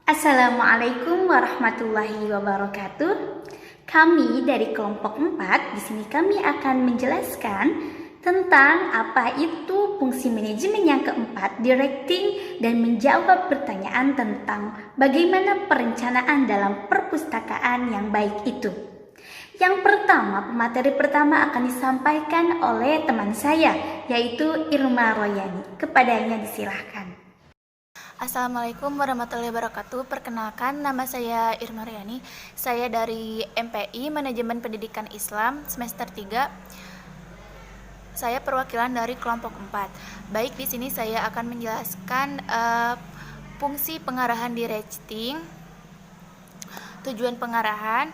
Assalamualaikum warahmatullahi wabarakatuh. Kami dari kelompok 4 di sini kami akan menjelaskan tentang apa itu fungsi manajemen yang keempat, directing, dan menjawab pertanyaan tentang bagaimana perencanaan dalam perpustakaan yang baik itu. Yang pertama, pemateri pertama akan disampaikan oleh teman saya, yaitu Irma Royani. Kepadanya disilahkan. Assalamualaikum warahmatullahi wabarakatuh. Perkenalkan, nama saya Irma Riani. Saya dari MPI Manajemen Pendidikan Islam semester 3. Saya perwakilan dari kelompok 4. Baik, di sini saya akan menjelaskan fungsi pengarahan directing, tujuan pengarahan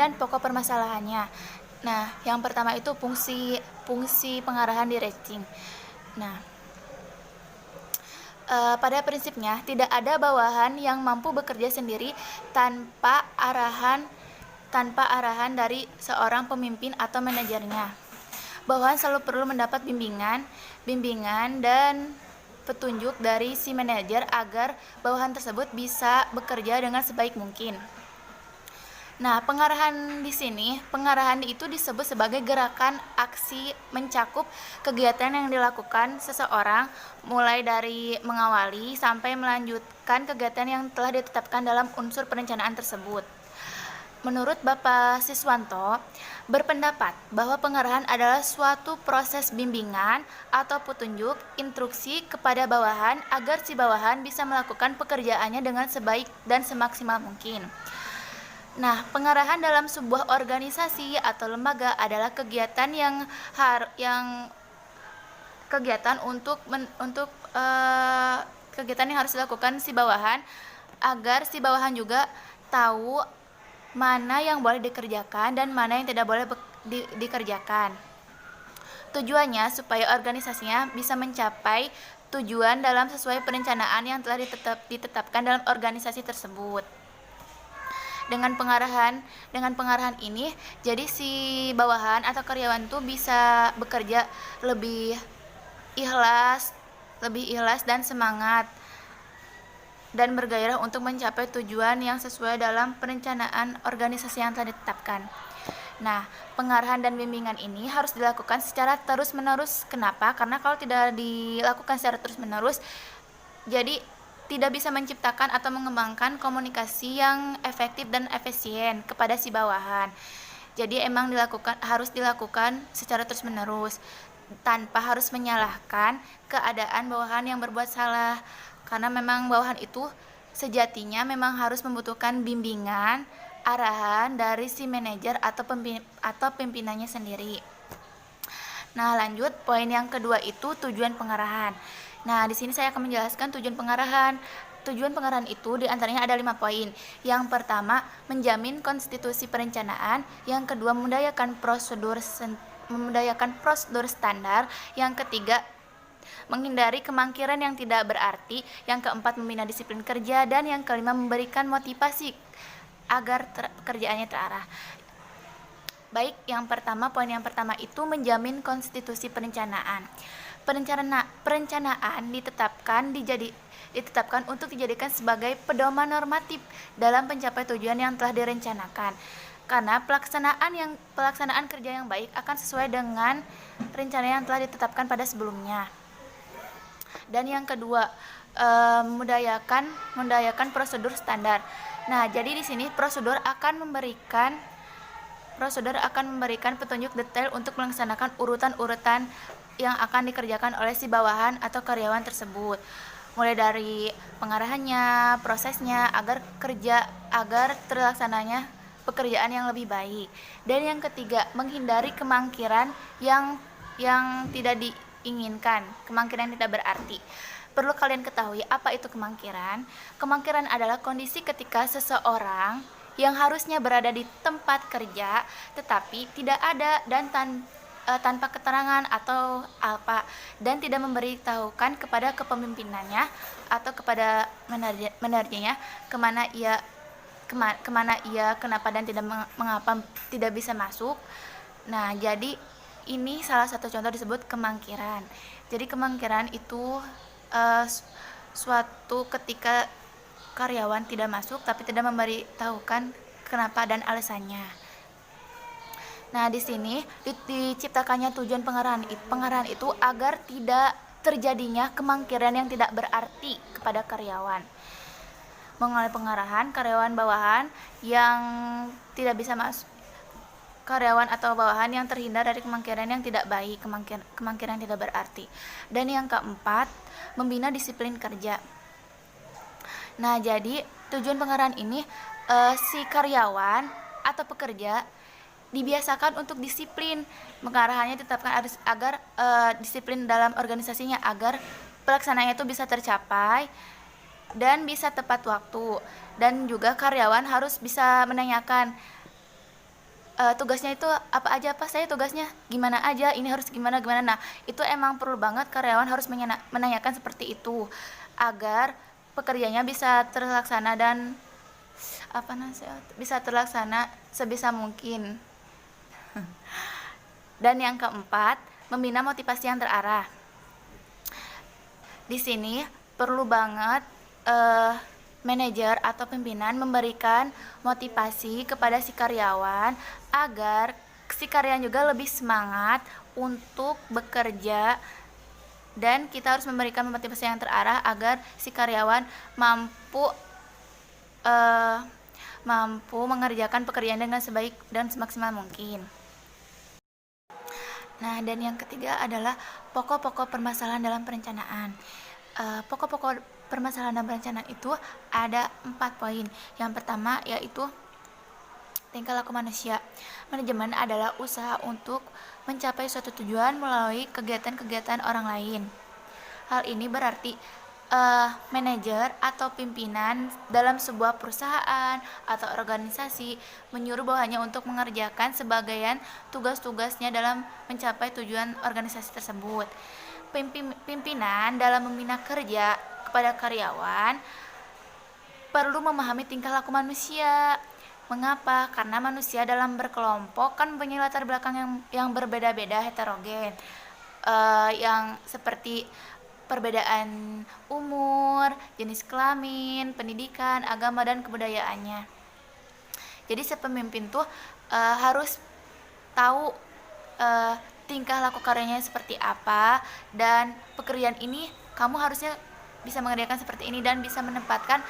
dan pokok permasalahannya. Nah, yang pertama itu fungsi pengarahan directing. Nah, pada prinsipnya tidak ada bawahan yang mampu bekerja sendiri tanpa arahan dari seorang pemimpin atau manajernya. Bawahan selalu perlu mendapat bimbingan dan petunjuk dari si manajer agar bawahan tersebut bisa bekerja dengan sebaik mungkin. Nah, pengarahan itu disebut sebagai gerakan aksi mencakup kegiatan yang dilakukan seseorang mulai dari mengawali sampai melanjutkan kegiatan yang telah ditetapkan dalam unsur perencanaan tersebut. Menurut Bapak Siswanto, berpendapat bahwa pengarahan adalah suatu proses bimbingan atau petunjuk instruksi kepada bawahan agar si bawahan bisa melakukan pekerjaannya dengan sebaik dan semaksimal mungkin. Nah, pengarahan dalam sebuah organisasi atau lembaga adalah kegiatan kegiatan yang harus dilakukan si bawahan agar si bawahan juga tahu mana yang boleh dikerjakan dan mana yang tidak boleh dikerjakan. Tujuannya supaya organisasinya bisa mencapai tujuan dalam sesuai perencanaan yang telah ditetapkan dalam organisasi tersebut. Dengan pengarahan ini, jadi si bawahan atau karyawan tuh bisa bekerja lebih ikhlas dan semangat dan bergairah untuk mencapai tujuan yang sesuai dalam perencanaan organisasi yang telah ditetapkan. Nah, pengarahan dan bimbingan ini harus dilakukan secara terus-menerus. Kenapa? Karena kalau tidak dilakukan secara terus-menerus, jadi tidak bisa menciptakan atau mengembangkan komunikasi yang efektif dan efisien kepada si bawahan. Jadi emang harus dilakukan secara terus-menerus tanpa harus menyalahkan keadaan bawahan yang berbuat salah. Karena memang bawahan itu sejatinya memang harus membutuhkan bimbingan, arahan dari si manajer atau pimpinannya sendiri. Nah, lanjut poin yang kedua itu tujuan pengarahan. Nah, di sini saya akan menjelaskan tujuan pengarahan. Tujuan pengarahan itu diantaranya ada 5 poin. Yang pertama, menjamin konstitusi perencanaan. Yang kedua, memudahkan prosedur standar. Yang ketiga, menghindari kemangkiran yang tidak berarti. Yang keempat, membina disiplin kerja. Dan yang kelima, memberikan motivasi agar pekerjaannya terarah. Baik, poin yang pertama itu menjamin konstitusi perencanaan. Perencanaan ditetapkan untuk dijadikan sebagai pedoman normatif dalam pencapaian tujuan yang telah direncanakan. Karena pelaksanaan kerja yang baik akan sesuai dengan rencana yang telah ditetapkan pada sebelumnya. Dan yang kedua, mendayakan prosedur standar. Nah, jadi di sini prosedur akan memberikan petunjuk detail untuk melaksanakan urutan-urutan yang akan dikerjakan oleh si bawahan atau karyawan tersebut. Mulai dari pengarahannya, prosesnya agar terlaksananya pekerjaan yang lebih baik. Dan yang ketiga, menghindari kemangkiran yang tidak diinginkan, kemangkiran yang tidak berarti. Perlu kalian ketahui apa itu kemangkiran. Kemangkiran adalah kondisi ketika seseorang yang harusnya berada di tempat kerja tetapi tidak ada dan tanpa keterangan atau apa, dan tidak memberitahukan kepada kepemimpinannya atau kepada manajernya kenapa dan mengapa tidak bisa masuk. Nah, jadi ini salah satu contoh disebut kemangkiran. Jadi kemangkiran itu suatu ketika karyawan tidak masuk tapi tidak memberitahukan kenapa dan alasannya. Nah, di sini diciptakannya tujuan pengarahan itu agar tidak terjadinya kemungkinan yang tidak berarti kepada karyawan. Melalui pengarahan, karyawan bawahan yang tidak bisa masuk, karyawan atau bawahan yang terhindar dari kemungkinan yang tidak baik, kemungkinan yang tidak berarti. Dan yang keempat, membina disiplin kerja. Nah, jadi tujuan pengarahan ini si karyawan atau pekerja dibiasakan untuk disiplin. Pengarahannya ditetapkan agar disiplin dalam organisasinya, agar pelaksanaannya itu bisa tercapai dan bisa tepat waktu. Dan juga karyawan harus bisa menanyakan tugasnya itu apa aja, Pak, saya tugasnya gimana aja, ini harus gimana. Nah, itu emang perlu banget karyawan harus menanyakan seperti itu agar pekerjaannya bisa terlaksana dan bisa terlaksana sebisa mungkin. Dan yang keempat, membina motivasi yang terarah. Di sini perlu banget manajer atau pimpinan memberikan motivasi kepada si karyawan agar si karyawan juga lebih semangat untuk bekerja, dan kita harus memberikan motivasi yang terarah agar si karyawan mampu mengerjakan pekerjaan dengan sebaik dan semaksimal mungkin. Nah, dan yang ketiga adalah pokok-pokok permasalahan dalam perencanaan. Pokok-pokok permasalahan dalam perencanaan itu ada 4 poin. Yang pertama yaitu tingkah laku manusia. Manajemen adalah usaha untuk mencapai suatu tujuan melalui kegiatan-kegiatan orang lain. Hal ini berarti manajer atau pimpinan dalam sebuah perusahaan atau organisasi menyuruh bawahannya untuk mengerjakan sebagian tugas-tugasnya dalam mencapai tujuan organisasi tersebut. Pimpinan dalam membina kerja kepada karyawan perlu memahami tingkah laku manusia. Mengapa? Karena manusia dalam berkelompok kan punya latar belakang yang berbeda-beda, heterogen, yang seperti perbedaan umur, jenis kelamin, pendidikan, agama, dan kebudayaannya. Jadi si pemimpin tuh harus tahu tingkah laku karyanya seperti apa, dan pekerjaan ini kamu harusnya bisa mengerjakan seperti ini dan bisa menempatkan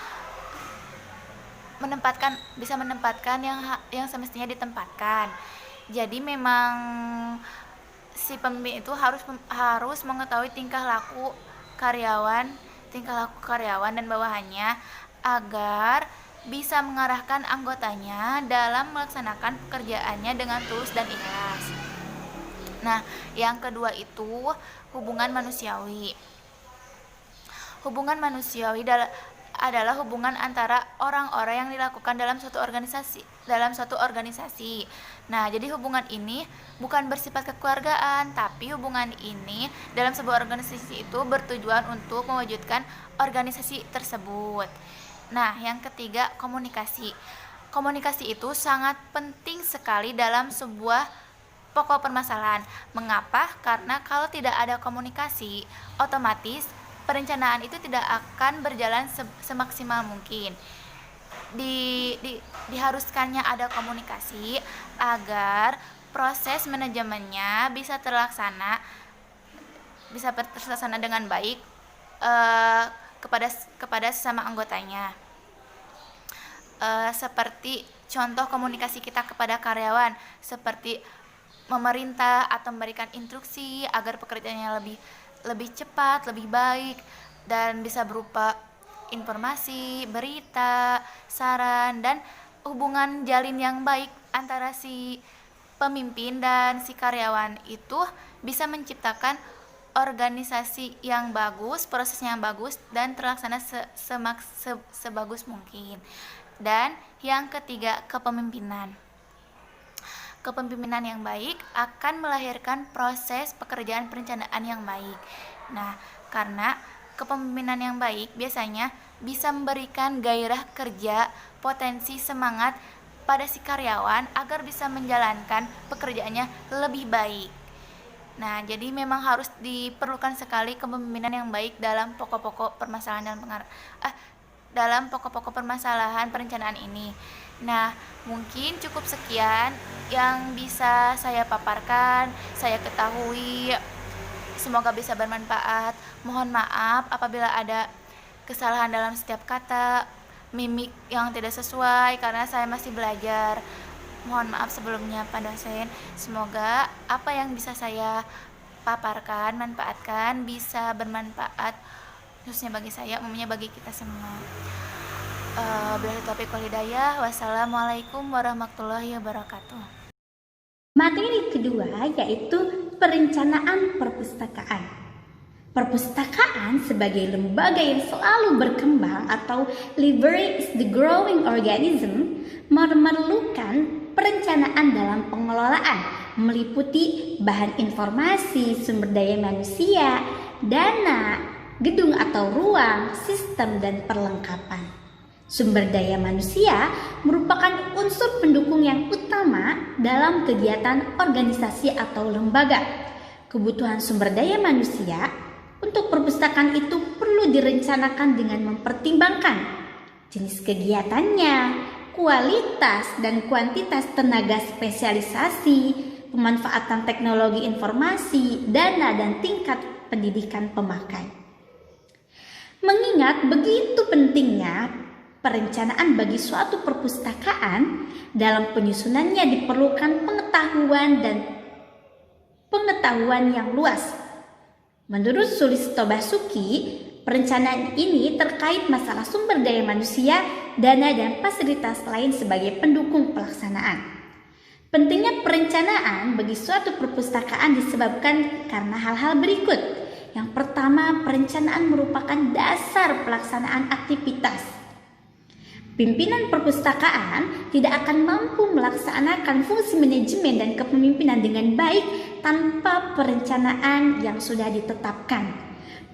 yang semestinya ditempatkan. Jadi memang si pemimpin itu harus mengetahui tingkah laku karyawan dan bawahannya agar bisa mengarahkan anggotanya dalam melaksanakan pekerjaannya dengan tulus dan ikhlas. Nah, yang kedua itu hubungan manusiawi. Hubungan manusiawi adalah hubungan antara orang-orang yang dilakukan dalam suatu organisasi. Nah, jadi hubungan ini bukan bersifat kekeluargaan, tapi hubungan ini dalam sebuah organisasi itu bertujuan untuk mewujudkan organisasi tersebut. Nah, yang ketiga, komunikasi. Komunikasi itu sangat penting sekali dalam sebuah pokok permasalahan. Mengapa? Karena kalau tidak ada komunikasi, otomatis perencanaan itu tidak akan berjalan semaksimal mungkin. Diharuskannya ada komunikasi agar proses manajemennya bisa terlaksana dengan baik kepada sesama anggotanya. Seperti contoh komunikasi kita kepada karyawan, seperti memerintah atau memberikan instruksi agar pekerjaannya lebih cepat, lebih baik, dan bisa berupa informasi, berita, saran, dan hubungan jalin yang baik antara si pemimpin dan si karyawan itu bisa menciptakan organisasi yang bagus, prosesnya yang bagus, dan terlaksana sebagus mungkin. Dan yang ketiga, kepemimpinan. Kepemimpinan yang baik akan melahirkan proses pekerjaan perencanaan yang baik. Nah, karena kepemimpinan yang baik biasanya bisa memberikan gairah kerja, potensi semangat pada si karyawan agar bisa menjalankan pekerjaannya lebih baik. Nah, jadi memang harus diperlukan sekali kepemimpinan yang baik dalam pokok-pokok permasalahan dalam pokok-pokok permasalahan perencanaan ini. Nah, mungkin cukup sekian yang bisa saya paparkan, saya ketahui. Semoga bisa bermanfaat. Mohon maaf apabila ada kesalahan dalam setiap kata, mimik yang tidak sesuai karena saya masih belajar. Mohon maaf sebelumnya Pak dosen. Semoga apa yang bisa saya paparkan, manfaatkan bisa bermanfaat khususnya bagi saya, umumnya bagi kita semua. Billahi taufiq wal hidayah. Wassalamualaikum warahmatullahi wabarakatuh. Materi kedua yaitu perencanaan perpustakaan. Perpustakaan sebagai lembaga yang selalu berkembang atau library is the growing organism memerlukan perencanaan dalam pengelolaan, meliputi bahan informasi, sumber daya manusia, dana, gedung atau ruang, sistem dan perlengkapan. Sumber daya manusia merupakan unsur pendukung yang utama dalam kegiatan organisasi atau lembaga. Kebutuhan sumber daya manusia untuk perpustakaan itu perlu direncanakan dengan mempertimbangkan jenis kegiatannya, kualitas dan kuantitas tenaga spesialisasi, pemanfaatan teknologi informasi, dana dan tingkat pendidikan pemakai. Mengingat begitu pentingnya perencanaan bagi suatu perpustakaan, dalam penyusunannya diperlukan pengetahuan yang luas. Menurut Sulisto Basuki, perencanaan ini terkait masalah sumber daya manusia, dana dan fasilitas lain sebagai pendukung pelaksanaan. Pentingnya perencanaan bagi suatu perpustakaan disebabkan karena hal-hal berikut. Yang pertama, perencanaan merupakan dasar pelaksanaan aktivitas. Pimpinan perpustakaan tidak akan mampu melaksanakan fungsi manajemen dan kepemimpinan dengan baik tanpa perencanaan yang sudah ditetapkan.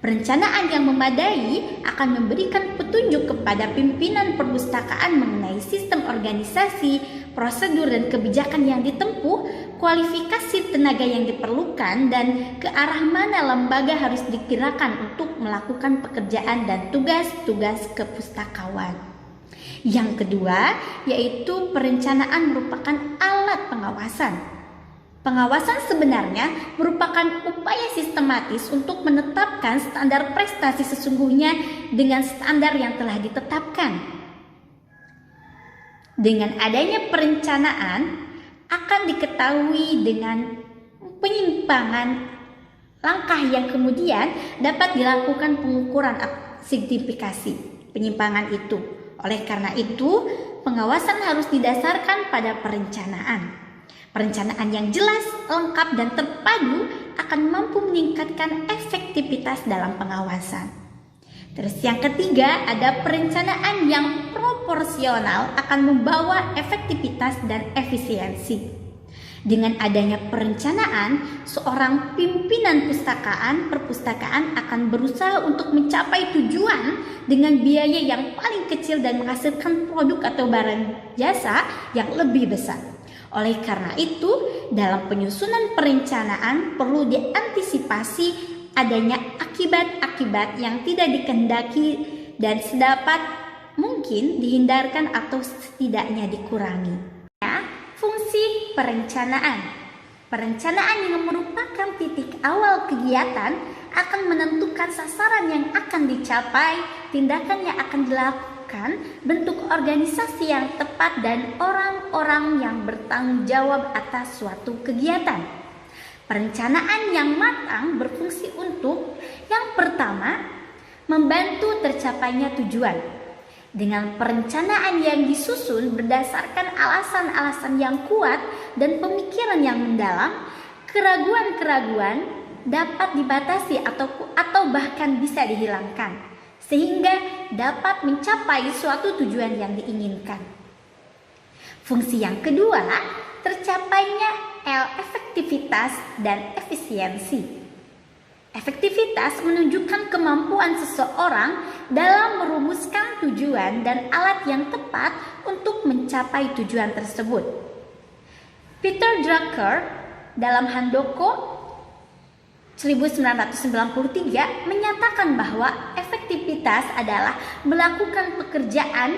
Perencanaan yang memadai akan memberikan petunjuk kepada pimpinan perpustakaan mengenai sistem organisasi, prosedur dan kebijakan yang ditempuh, kualifikasi tenaga yang diperlukan, dan ke arah mana lembaga harus dikirakan untuk melakukan pekerjaan dan tugas-tugas kepustakawan. Yang kedua, yaitu perencanaan merupakan alat pengawasan. Pengawasan sebenarnya merupakan upaya sistematis untuk menetapkan standar prestasi sesungguhnya dengan standar yang telah ditetapkan. Dengan adanya perencanaan akan diketahui dengan penyimpangan langkah yang kemudian dapat dilakukan pengukuran signifikasi penyimpangan itu. Oleh karena itu, pengawasan harus didasarkan pada perencanaan. Perencanaan yang jelas, lengkap, dan terpadu akan mampu meningkatkan efektivitas dalam pengawasan. Terus yang ketiga, ada perencanaan yang proporsional akan membawa efektivitas dan efisiensi. Dengan adanya perencanaan, seorang pimpinan perpustakaan akan berusaha untuk mencapai tujuan dengan biaya yang paling kecil dan menghasilkan produk atau barang jasa yang lebih besar. Oleh karena itu, dalam penyusunan perencanaan perlu diantisipasi adanya akibat-akibat yang tidak dikehendaki dan sedapat mungkin dihindarkan atau setidaknya dikurangi. Fungsi perencanaan. Perencanaan yang merupakan titik awal kegiatan akan menentukan sasaran yang akan dicapai, tindakan yang akan dilakukan, bentuk organisasi yang tepat, dan orang-orang yang bertanggung jawab atas suatu kegiatan. Perencanaan yang matang berfungsi untuk yang pertama, membantu tercapainya tujuan. Dengan perencanaan yang disusun berdasarkan alasan-alasan yang kuat dan pemikiran yang mendalam, keraguan-keraguan dapat dibatasi atau bahkan bisa dihilangkan, sehingga dapat mencapai suatu tujuan yang diinginkan. Fungsi yang kedua, tercapainya efektivitas dan efisiensi. Efektivitas menunjukkan kemampuan seseorang dalam merumuskan tujuan dan alat yang tepat untuk mencapai tujuan tersebut. Peter Drucker dalam Handoko 1993 menyatakan bahwa efektivitas adalah melakukan pekerjaan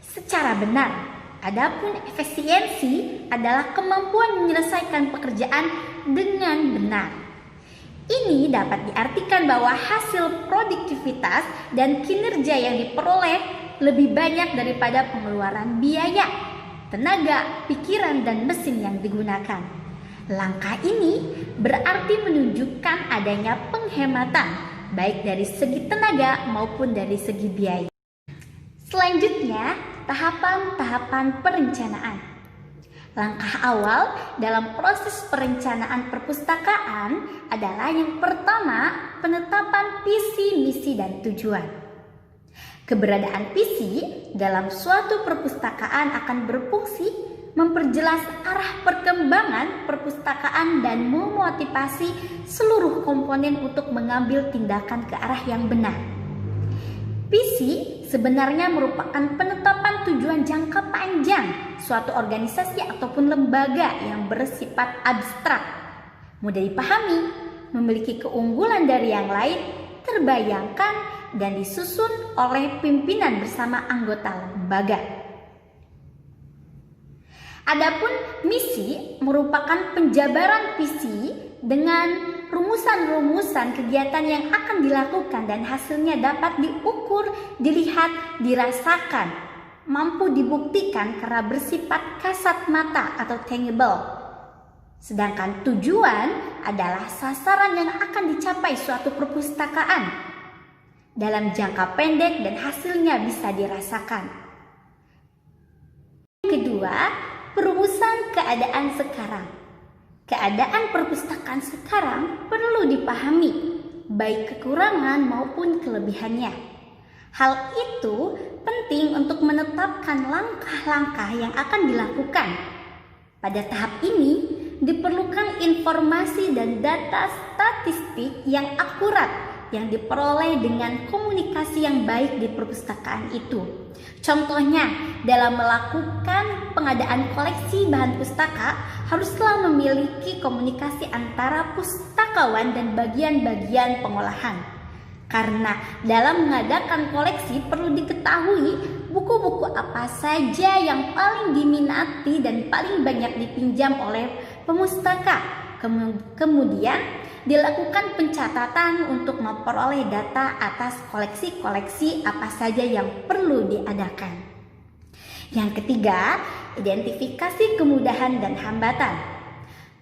secara benar. Adapun efisiensi adalah kemampuan menyelesaikan pekerjaan dengan benar. Ini dapat diartikan bahwa hasil produktivitas dan kinerja yang diperoleh lebih banyak daripada pengeluaran biaya, tenaga, pikiran, dan mesin yang digunakan. Langkah ini berarti menunjukkan adanya penghematan, baik dari segi tenaga maupun dari segi biaya. Selanjutnya, tahapan-tahapan perencanaan. Langkah awal dalam proses perencanaan perpustakaan adalah yang pertama, penetapan visi, misi, dan tujuan. Keberadaan visi dalam suatu perpustakaan akan berfungsi memperjelas arah perkembangan perpustakaan dan memotivasi seluruh komponen untuk mengambil tindakan ke arah yang benar. Visi sebenarnya merupakan penetapan tujuan jangka panjang suatu organisasi ataupun lembaga yang bersifat abstrak, mudah dipahami, memiliki keunggulan dari yang lain, terbayangkan, dan disusun oleh pimpinan bersama anggota lembaga. Adapun misi merupakan penjabaran visi dengan rumusan-rumusan kegiatan yang akan dilakukan dan hasilnya dapat diukur, dilihat, dirasakan, mampu dibuktikan karena bersifat kasat mata atau tangible. Sedangkan tujuan adalah sasaran yang akan dicapai suatu perpustakaan dalam jangka pendek dan hasilnya bisa dirasakan. Kedua, perumusan keadaan sekarang. Keadaan perpustakaan sekarang perlu dipahami, baik kekurangan maupun kelebihannya. Hal itu penting untuk menetapkan langkah-langkah yang akan dilakukan. Pada tahap ini, diperlukan informasi dan data statistik yang akurat yang diperoleh dengan komunikasi yang baik di perpustakaan itu. Contohnya, dalam melakukan pengadaan koleksi bahan pustaka, haruslah memiliki komunikasi antara pustakawan dan bagian-bagian pengolahan. Karena dalam mengadakan koleksi perlu diketahui buku-buku apa saja yang paling diminati dan paling banyak dipinjam oleh pemustaka. Kemudian dilakukan pencatatan untuk memperoleh data atas koleksi-koleksi apa saja yang perlu diadakan. Yang ketiga, identifikasi kemudahan dan hambatan.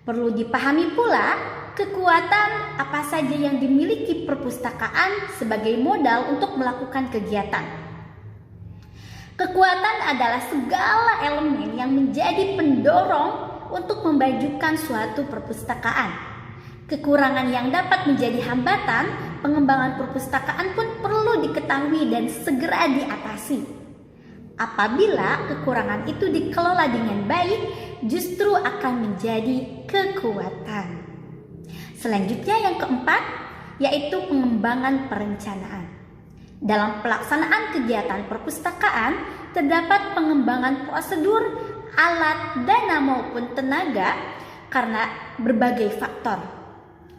Perlu dipahami pula kekuatan apa saja yang dimiliki perpustakaan sebagai modal untuk melakukan kegiatan. Kekuatan adalah segala elemen yang menjadi pendorong untuk memajukan suatu perpustakaan. Kekurangan yang dapat menjadi hambatan pengembangan perpustakaan pun perlu diketahui dan segera diatasi. Apabila kekurangan itu dikelola dengan baik, justru akan menjadi kekuatan. Selanjutnya yang keempat, yaitu pengembangan perencanaan. Dalam pelaksanaan kegiatan perpustakaan, terdapat pengembangan prosedur, alat, dana maupun tenaga karena berbagai faktor.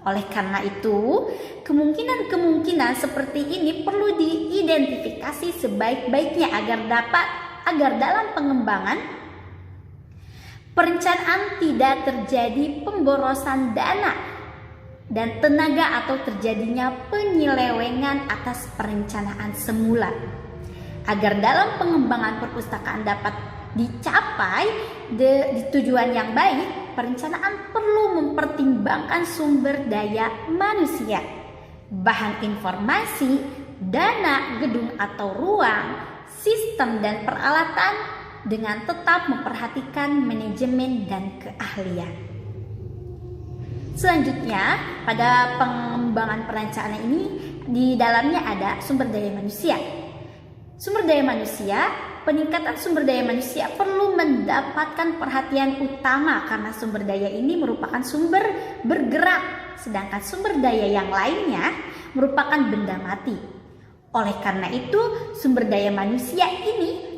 Oleh karena itu, kemungkinan-kemungkinan seperti ini perlu diidentifikasi sebaik-baiknya agar dalam pengembangan perencanaan tidak terjadi pemborosan dana dan tenaga atau terjadinya penyelewengan atas perencanaan semula. Agar dalam pengembangan perpustakaan dapat dicapai di tujuan yang baik, perencanaan perlu mempertimbangkan sumber daya manusia, bahan informasi, dana, gedung atau ruang, sistem dan peralatan dengan tetap memperhatikan manajemen dan keahlian. Selanjutnya, pada pengembangan perencanaan ini di dalamnya ada sumber daya manusia. Sumber daya manusia, peningkatan sumber daya manusia perlu mendapatkan perhatian utama karena sumber daya ini merupakan sumber bergerak, sedangkan sumber daya yang lainnya merupakan benda mati. Oleh karena itu, sumber daya manusia ini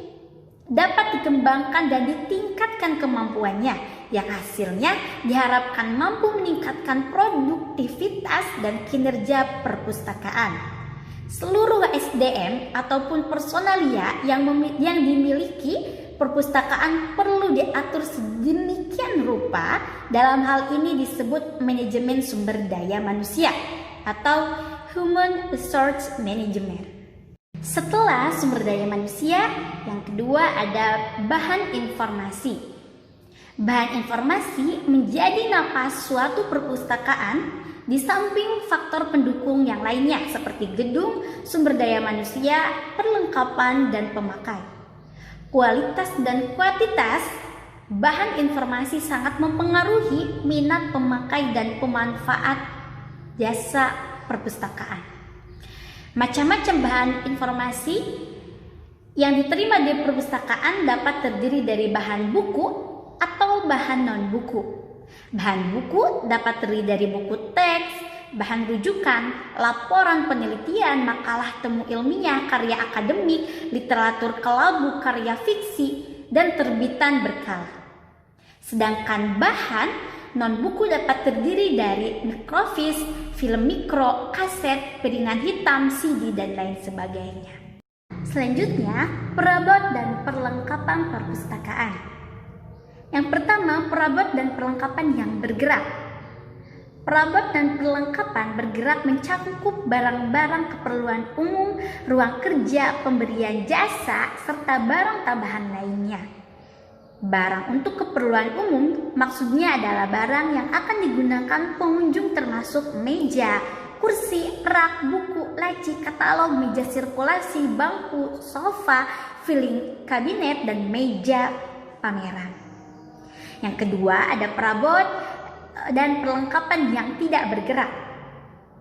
dapat dikembangkan dan ditingkatkan kemampuannya yang hasilnya diharapkan mampu meningkatkan produktivitas dan kinerja perpustakaan. Seluruh SDM ataupun personalia yang dimiliki perpustakaan perlu diatur sedemikian rupa. Dalam hal ini disebut manajemen sumber daya manusia atau Human Resource Management. Setelah sumber daya manusia, yang kedua ada bahan informasi. Bahan informasi menjadi napas suatu perpustakaan di samping faktor pendukung yang lainnya seperti gedung, sumber daya manusia, perlengkapan, dan pemakai. Kualitas dan kuantitas bahan informasi sangat mempengaruhi minat pemakai dan pemanfaat jasa perpustakaan. Macam-macam bahan informasi yang diterima di perpustakaan dapat terdiri dari bahan buku atau bahan non-buku. Bahan buku dapat terdiri dari buku teks, bahan rujukan, laporan penelitian, makalah temu ilmiah, karya akademik, literatur kelabu, karya fiksi, dan terbitan berkala. Sedangkan bahan non-buku dapat terdiri dari mikrofilm, film mikro, kaset, piringan hitam, CD, dan lain sebagainya. Selanjutnya, perabot dan perlengkapan perpustakaan. Yang pertama, perabot dan perlengkapan yang bergerak. Perabot dan perlengkapan bergerak mencakup barang-barang keperluan umum, ruang kerja, pemberian jasa, serta barang tambahan lainnya. Barang untuk keperluan umum maksudnya adalah barang yang akan digunakan pengunjung termasuk meja, kursi, rak, buku, laci, katalog, meja sirkulasi, bangku, sofa, filing kabinet, dan meja pameran. Yang kedua ada perabot dan perlengkapan yang tidak bergerak.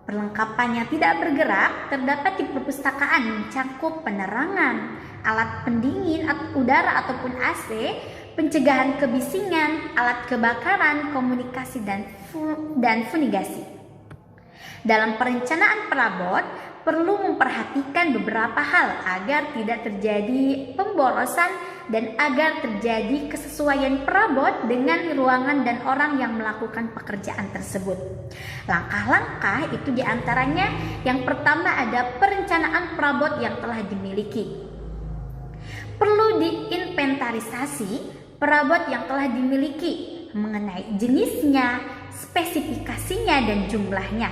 Perlengkapan yang tidak bergerak terdapat di perpustakaan mencakup penerangan, alat pendingin udara ataupun AC, pencegahan kebisingan, alat kebakaran, komunikasi dan fumigasi. Dalam perencanaan perabot perlu memperhatikan beberapa hal agar tidak terjadi pemborosan dan agar terjadi kesesuaian perabot dengan ruangan dan orang yang melakukan pekerjaan tersebut. Langkah-langkah itu diantaranya yang pertama ada perencanaan perabot yang telah dimiliki. Perlu diinventarisasi perabot yang telah dimiliki mengenai jenisnya, spesifikasinya, dan jumlahnya.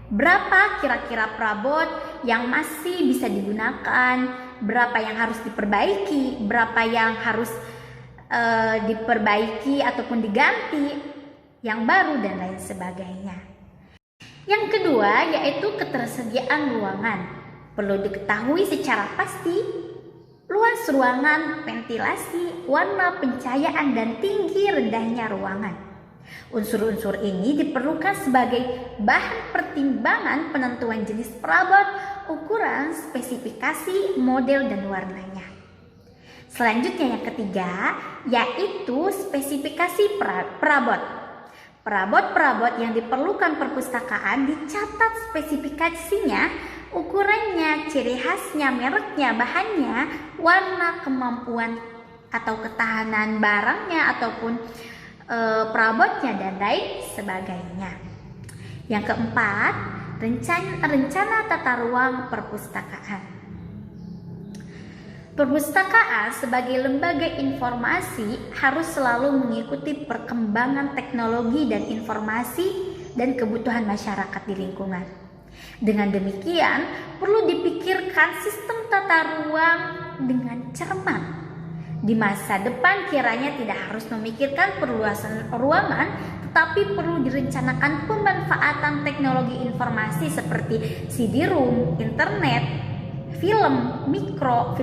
Berapa kira-kira perabot yang masih bisa digunakan, berapa yang harus diperbaiki, berapa yang harus diperbaiki ataupun diganti yang baru, dan lain sebagainya. Yang kedua yaitu ketersediaan ruangan. Perlu diketahui secara pasti luas ruangan, ventilasi, warna pencahayaan, dan tinggi rendahnya ruangan. Unsur-unsur ini diperlukan sebagai bahan pertimbangan penentuan jenis perabot, ukuran, spesifikasi, model, dan warnanya. Selanjutnya yang ketiga yaitu spesifikasi perabot. Perabot-perabot yang diperlukan perpustakaan dicatat spesifikasinya, ukurannya, ciri khasnya, mereknya, bahannya, warna, kemampuan atau ketahanan barangnya ataupun perabotnya, dan lain sebagainya. Yang keempat, rencana tata ruang perpustakaan. Perpustakaan sebagai lembaga informasi harus selalu mengikuti perkembangan teknologi dan informasi dan kebutuhan masyarakat di lingkungan. Dengan demikian, perlu dipikirkan sistem tata ruang dengan cermat. Di masa depan kiranya tidak harus memikirkan perluasan ruangan, tetapi perlu direncanakan pemanfaatan teknologi informasi seperti CD-ROM, internet, film mikro,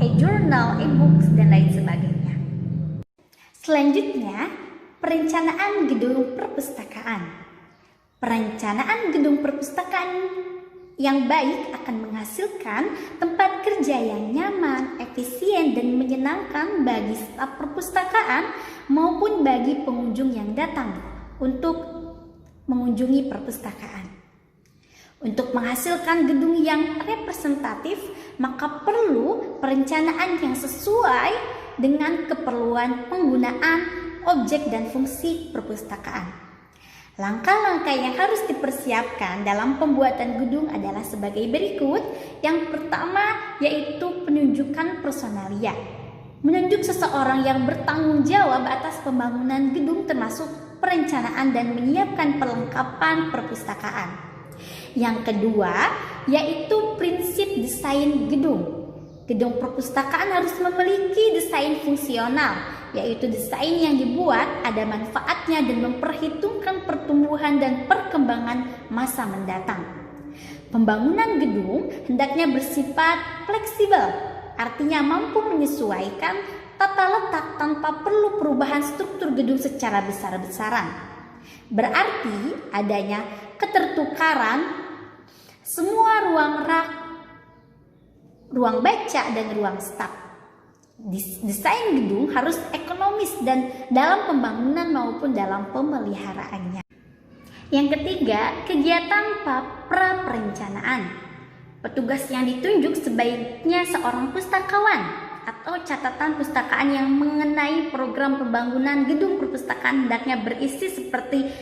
e-journal, e-books, dan lain sebagainya. Selanjutnya, perencanaan gedung perpustakaan. Perencanaan gedung perpustakaan yang baik akan menghasilkan tempat kerja yang nyaman, efisien, dan menyenangkan bagi staf perpustakaan maupun bagi pengunjung yang datang untuk mengunjungi perpustakaan. Untuk menghasilkan gedung yang representatif, maka perlu perencanaan yang sesuai dengan keperluan penggunaan objek dan fungsi perpustakaan. Langkah-langkah yang harus dipersiapkan dalam pembuatan gedung adalah sebagai berikut. Yang pertama yaitu penunjukan personalia. Menunjuk seseorang yang bertanggung jawab atas pembangunan gedung termasuk perencanaan dan menyiapkan perlengkapan perpustakaan. Yang kedua yaitu prinsip desain gedung. Gedung perpustakaan harus memiliki desain fungsional, yaitu desain yang dibuat ada manfaatnya dan memperhitungkan pertumbuhan dan perkembangan masa mendatang. Pembangunan gedung hendaknya bersifat fleksibel, artinya mampu menyesuaikan tata letak tanpa perlu perubahan struktur gedung secara besar-besaran. Berarti adanya ketertukaran semua ruang rak, ruang baca dan ruang staf. Desain gedung harus ekonomis dan dalam pembangunan maupun dalam pemeliharaannya. Yang ketiga, kegiatan pra-perencanaan. Petugas yang ditunjuk sebaiknya seorang pustakawan atau catatan pustakaan yang mengenai program pembangunan gedung perpustakaan hendaknya berisi seperti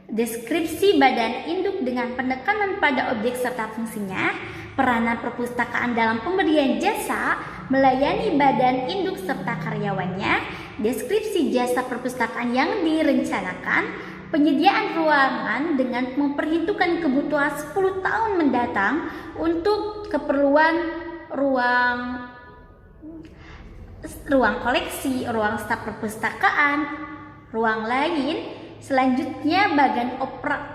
deskripsi badan induk dengan penekanan pada objek serta fungsinya, peranan perpustakaan dalam pemberian jasa, melayani badan induk serta karyawannya, deskripsi jasa perpustakaan yang direncanakan, penyediaan ruangan dengan memperhitungkan kebutuhan 10 tahun mendatang untuk keperluan ruang koleksi, ruang staf perpustakaan, ruang lain. Selanjutnya bagian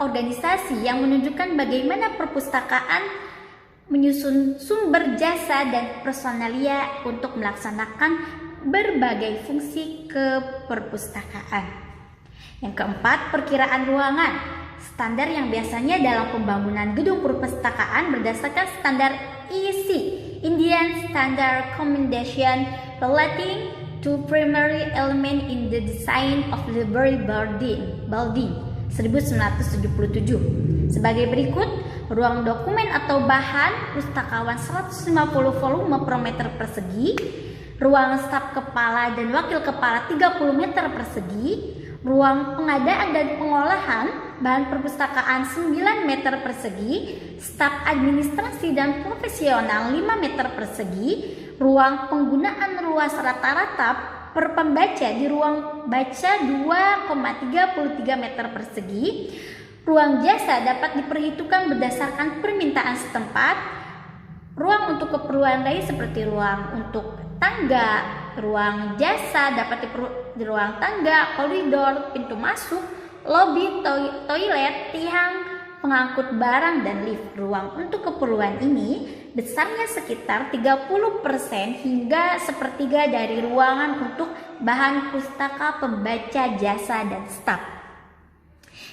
organisasi yang menunjukkan bagaimana perpustakaan menyusun sumber jasa dan personalia untuk melaksanakan berbagai fungsi keperpustakaan. Yang keempat, perkiraan ruangan. Standar yang biasanya dalam pembangunan gedung perpustakaan berdasarkan standar IEC, Indian Standard Commendation relating to primary element in the design of the building 1977. Sebagai berikut, ruang dokumen atau bahan pustakawan 150 volume per meter persegi, ruang staf kepala dan wakil kepala 30 meter persegi, ruang pengadaan dan pengolahan bahan perpustakaan 9 meter persegi, staf administrasi dan profesional 5 meter persegi, ruang penggunaan luas rata-rata per pembaca di ruang baca 2,33 meter persegi. Ruang jasa dapat diperhitungkan berdasarkan permintaan setempat. Ruang untuk keperluan lain seperti ruang untuk tangga, ruang jasa dapat di ruang tangga, koridor, pintu masuk, lobi, toilet, tiang pengangkut barang dan lift. Ruang untuk keperluan ini besarnya sekitar 30% hingga sepertiga dari ruangan untuk bahan pustaka, pembaca, jasa, dan staf.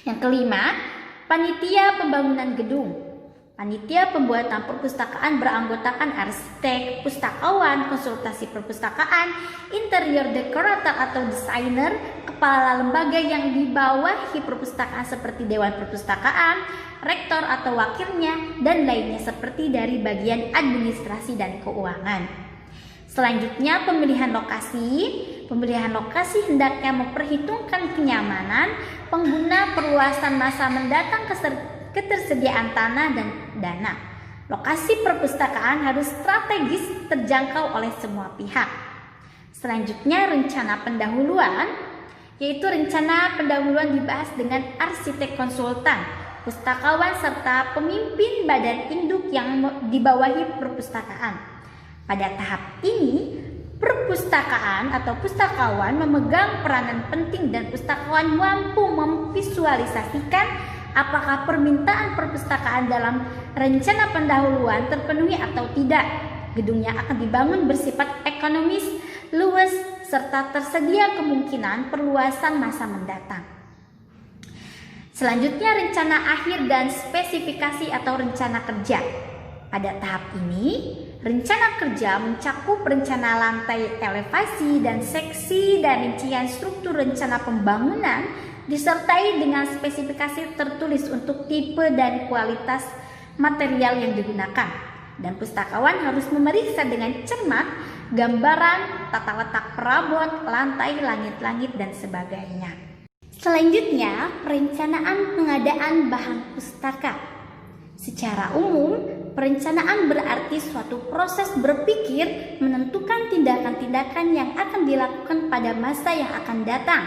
Yang kelima, panitia pembangunan gedung. Panitia pembuatan perpustakaan beranggotakan arsitek, pustakawan, konsultasi perpustakaan, interior dekorator atau desainer, kepala lembaga yang dibawahi perpustakaan seperti Dewan Perpustakaan, rektor atau wakilnya, dan lainnya seperti dari bagian administrasi dan keuangan. Selanjutnya, pemilihan lokasi. Pemilihan lokasi hendaknya memperhitungkan kenyamanan pengguna, perluasan masa mendatang, ketersediaan tanah dan dana. Lokasi perpustakaan harus strategis terjangkau oleh semua pihak. Selanjutnya, rencana pendahuluan, yaitu rencana pendahuluan dibahas dengan arsitek konsultan, pustakawan serta pemimpin badan induk yang dibawahi perpustakaan. Pada tahap ini, perpustakaan atau pustakawan memegang peranan penting dan pustakawan mampu memvisualisasikan apakah permintaan perpustakaan dalam rencana pendahuluan terpenuhi atau tidak. Gedungnya akan dibangun bersifat ekonomis, luas, serta tersedia kemungkinan perluasan masa mendatang. Selanjutnya, rencana akhir dan spesifikasi atau rencana kerja. Pada tahap ini, rencana kerja mencakup rencana lantai, elevasi, dan seksi dan rincian struktur rencana pembangunan disertai dengan spesifikasi tertulis untuk tipe dan kualitas material yang digunakan. Dan pustakawan harus memeriksa dengan cermat gambaran, tata letak perabot, lantai, langit-langit, dan sebagainya. Selanjutnya, perencanaan pengadaan bahan pustaka. Secara umum, perencanaan berarti suatu proses berpikir menentukan tindakan-tindakan yang akan dilakukan pada masa yang akan datang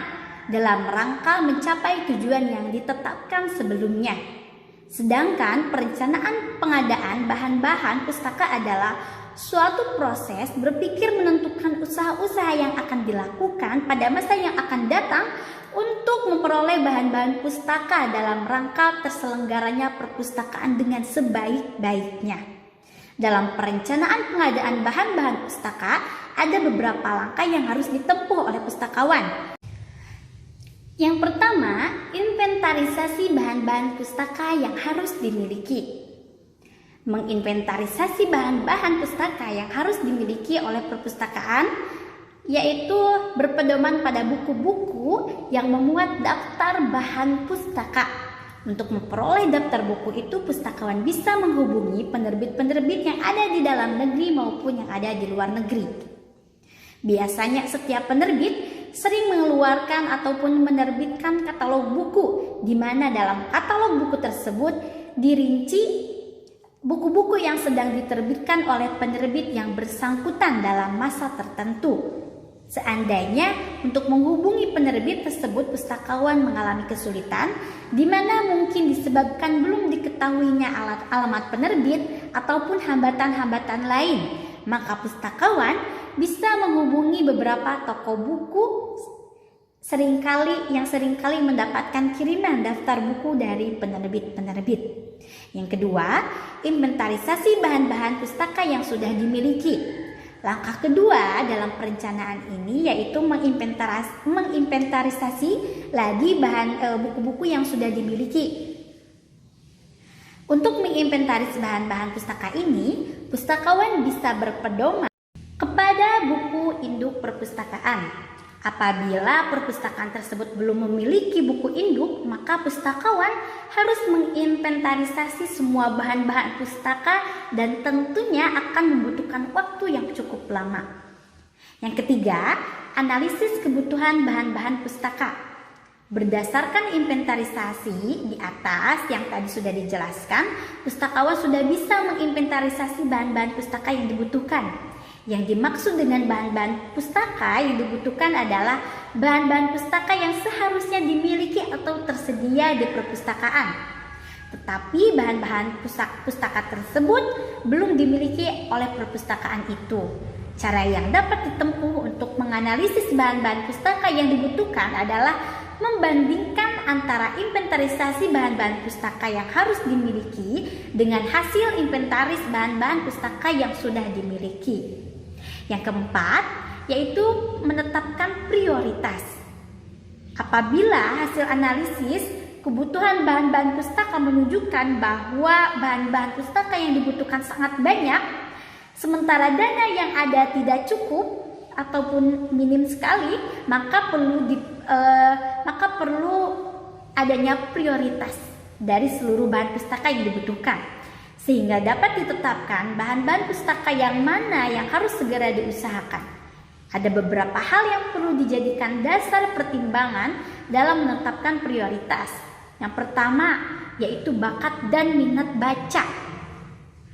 dalam rangka mencapai tujuan yang ditetapkan sebelumnya. Sedangkan perencanaan pengadaan bahan-bahan pustaka adalah suatu proses berpikir menentukan usaha-usaha yang akan dilakukan pada masa yang akan datang untuk memperoleh bahan-bahan pustaka dalam rangka terselenggaranya perpustakaan dengan sebaik-baiknya. Dalam perencanaan pengadaan bahan-bahan pustaka, ada beberapa langkah yang harus ditempuh oleh pustakawan. Yang pertama, inventarisasi bahan-bahan pustaka yang harus dimiliki. Menginventarisasi bahan-bahan pustaka yang harus dimiliki oleh perpustakaan, yaitu berpedoman pada buku-buku yang memuat daftar bahan pustaka. Untuk memperoleh daftar buku itu, pustakawan bisa menghubungi penerbit-penerbit yang ada di dalam negeri maupun yang ada di luar negeri. Biasanya setiap penerbit sering mengeluarkan ataupun menerbitkan katalog buku, di mana dalam katalog buku tersebut dirinci buku-buku yang sedang diterbitkan oleh penerbit yang bersangkutan dalam masa tertentu. Seandainya untuk menghubungi penerbit tersebut pustakawan mengalami kesulitan, di mana mungkin disebabkan belum diketahuinya alamat penerbit ataupun hambatan-hambatan lain, maka pustakawan bisa menghubungi beberapa toko buku yang seringkali mendapatkan kiriman daftar buku dari penerbit-penerbit. Yang kedua, inventarisasi bahan-bahan pustaka yang sudah dimiliki. Langkah kedua dalam perencanaan ini yaitu menginventarisasi lagi buku-buku yang sudah dimiliki. Untuk menginventarisasi bahan-bahan pustaka ini, pustakawan bisa berpedoman kepada buku induk perpustakaan. Apabila perpustakaan tersebut belum memiliki buku induk, maka pustakawan harus menginventarisasi semua bahan-bahan pustaka dan tentunya akan membutuhkan waktu yang cukup lama. Yang ketiga, analisis kebutuhan bahan-bahan pustaka. Berdasarkan inventarisasi di atas yang tadi sudah dijelaskan, pustakawan sudah bisa menginventarisasi bahan-bahan pustaka yang dibutuhkan. Yang dimaksud dengan bahan-bahan pustaka yang dibutuhkan adalah bahan-bahan pustaka yang seharusnya dimiliki atau tersedia di perpustakaan. Tetapi bahan-bahan pustaka tersebut belum dimiliki oleh perpustakaan itu. Cara yang dapat ditempuh untuk menganalisis bahan-bahan pustaka yang dibutuhkan adalah membandingkan antara inventarisasi bahan-bahan pustaka yang harus dimiliki dengan hasil inventaris bahan-bahan pustaka yang sudah dimiliki. Yang keempat, yaitu menetapkan prioritas. Apabila hasil analisis kebutuhan bahan-bahan pustaka menunjukkan bahwa bahan-bahan pustaka yang dibutuhkan sangat banyak, sementara dana yang ada tidak cukup ataupun minim sekali, maka perlu adanya prioritas dari seluruh bahan pustaka yang dibutuhkan, sehingga dapat ditetapkan bahan-bahan pustaka yang mana yang harus segera diusahakan. Ada beberapa hal yang perlu dijadikan dasar pertimbangan dalam menetapkan prioritas. Yang pertama, yaitu bakat dan minat baca.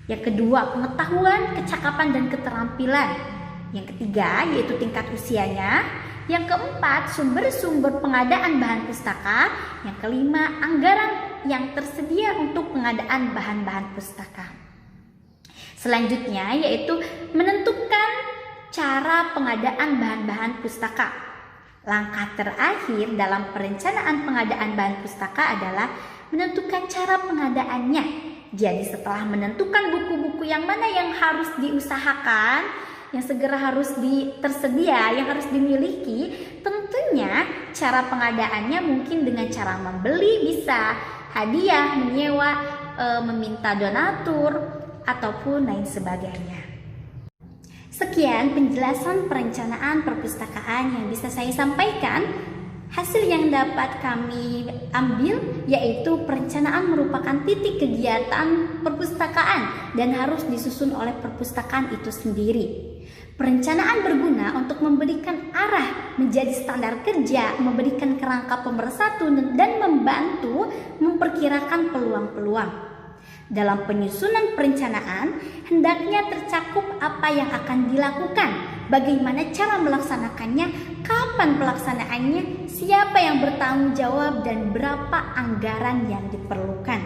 Yang kedua, pengetahuan, kecakapan, dan keterampilan. Yang ketiga, yaitu tingkat usianya. Yang keempat, sumber-sumber pengadaan bahan pustaka. Yang kelima, anggaran yang tersedia untuk pengadaan bahan-bahan pustaka. Selanjutnya yaitu menentukan cara pengadaan bahan-bahan pustaka. Langkah terakhir dalam perencanaan pengadaan bahan pustaka adalah menentukan cara pengadaannya. Jadi setelah menentukan buku-buku yang mana yang harus diusahakan, yang segera harus tersedia, yang harus dimiliki, tentunya cara pengadaannya mungkin dengan cara membeli, bisa hadiah, menyewa, meminta donatur, ataupun lain sebagainya. Sekian penjelasan perencanaan perpustakaan yang bisa saya sampaikan. Hasil yang dapat kami ambil yaitu perencanaan merupakan titik kegiatan perpustakaan dan harus disusun oleh perpustakaan itu sendiri. Perencanaan berguna untuk memberikan arah menjadi standar kerja, memberikan kerangka pemersatu dan membantu memperkirakan peluang-peluang. Dalam penyusunan perencanaan, hendaknya tercakup apa yang akan dilakukan, bagaimana cara melaksanakannya, kapan pelaksanaannya, siapa yang bertanggung jawab, dan berapa anggaran yang diperlukan.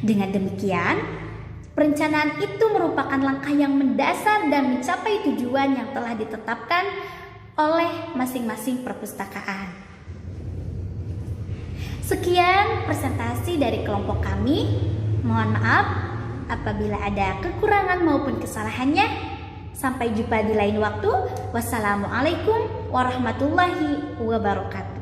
Dengan demikian, perencanaan itu merupakan langkah yang mendasar dan mencapai tujuan yang telah ditetapkan oleh masing-masing perpustakaan. Sekian presentasi dari kelompok kami. Mohon maaf apabila ada kekurangan maupun kesalahannya. Sampai jumpa di lain waktu. Wassalamualaikum warahmatullahi wabarakatuh.